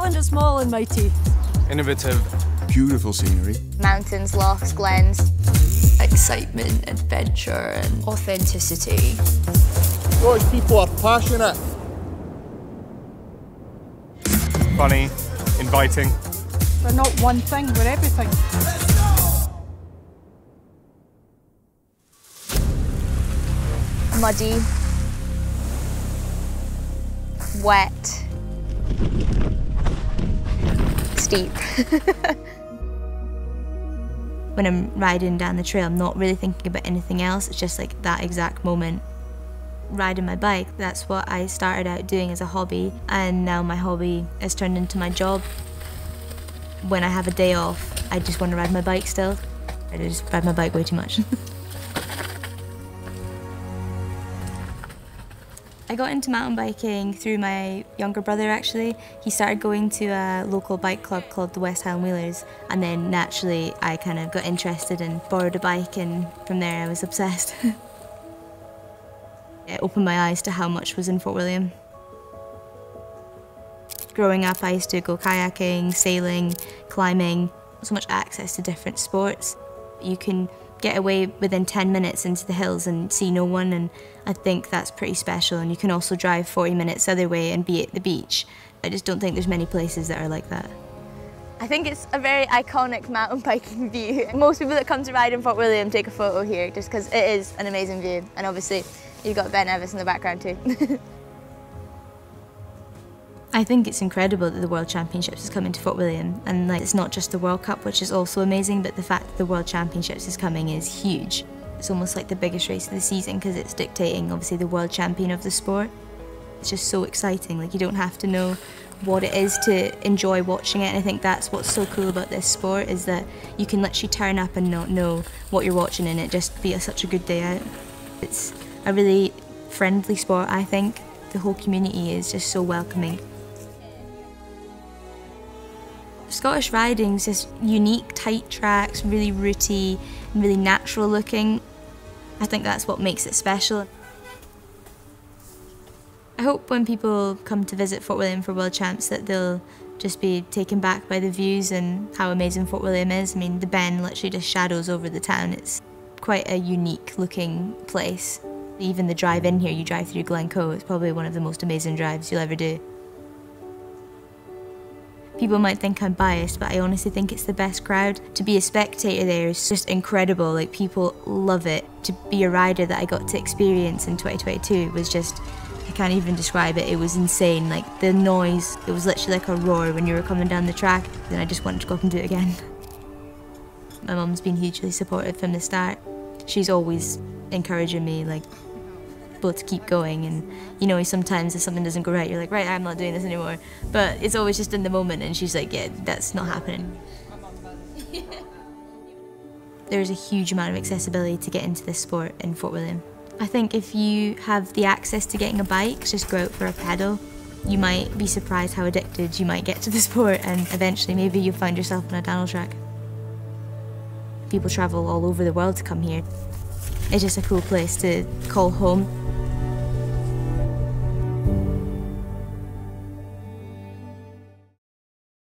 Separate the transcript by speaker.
Speaker 1: Highland is small and mighty.
Speaker 2: Innovative.
Speaker 3: Beautiful scenery.
Speaker 4: Mountains, lochs, glens.
Speaker 1: Excitement, adventure and authenticity.
Speaker 3: Scottish people are passionate.
Speaker 2: Funny. Inviting.
Speaker 5: We're not one thing, we're everything.
Speaker 4: Muddy. Wet. Steep.
Speaker 6: When I'm riding down the trail, I'm not really thinking about anything else. It's just like that exact moment. Riding my bike, that's what I started out doing as a hobby, and now my hobby has turned into my job. When I have a day off, I just want to ride my bike still. I just ride my bike way too much. I got into mountain biking through my younger brother, actually. He started going to a local bike club called the West Highland Wheelers, and then naturally I kind of got interested and borrowed a bike, and from there I was obsessed. It opened my eyes to how much was in Fort William. Growing up, I used to go kayaking, sailing, climbing, so much access to different sports. You can get away within 10 minutes into the hills and see no one, and I think that's pretty special. And you can also drive 40 minutes the other way and be at the beach. I just don't think there's many places that are like that.
Speaker 4: I think it's a very iconic mountain biking view. Most people that come to ride in Fort William take a photo here just because it is an amazing view. And obviously you've got Ben Nevis in the background too.
Speaker 6: I think it's incredible that the World Championships is coming to Fort William, and like, it's not just the World Cup, which is also amazing, but the fact that the World Championships is coming is huge. It's almost like the biggest race of the season because it's dictating obviously the world champion of the sport. It's just so exciting, like you don't have to know what it is to enjoy watching it, and I think that's what's so cool about this sport, is that you can literally turn up and not know what you're watching and it just be such a good day out. It's a really friendly sport, I think. The whole community is just so welcoming. Scottish riding's just unique, tight tracks, really rooty, and really natural looking. I think that's what makes it special. I hope when people come to visit Fort William for World Champs that they'll just be taken back by the views and how amazing Fort William is. I mean, the Ben literally just shadows over the town. It's quite a unique looking place. Even the drive in here, you drive through Glencoe, it's probably one of the most amazing drives you'll ever do. People might think I'm biased, but I honestly think it's the best crowd. To be a spectator there is just incredible. Like, people love it. To be a rider that I got to experience in 2022 was just, I can't even describe it. It was insane. Like, the noise, it was literally like a roar when you were coming down the track, and I just wanted to go up and do it again. My mum's been hugely supportive from the start. She's always encouraging me, like, both to keep going, and you know, sometimes if something doesn't go right, you're like, right, I'm not doing this anymore, but it's always just in the moment, and she's like, yeah, that's not happening. There's a huge amount of accessibility to get into this sport in Fort William. I think if you have the access to getting a bike, just go out for a pedal. You might be surprised how addicted you might get to the sport, and eventually maybe you'll find yourself on a downhill track. People travel all over the world to come here. It's just a cool place to call home.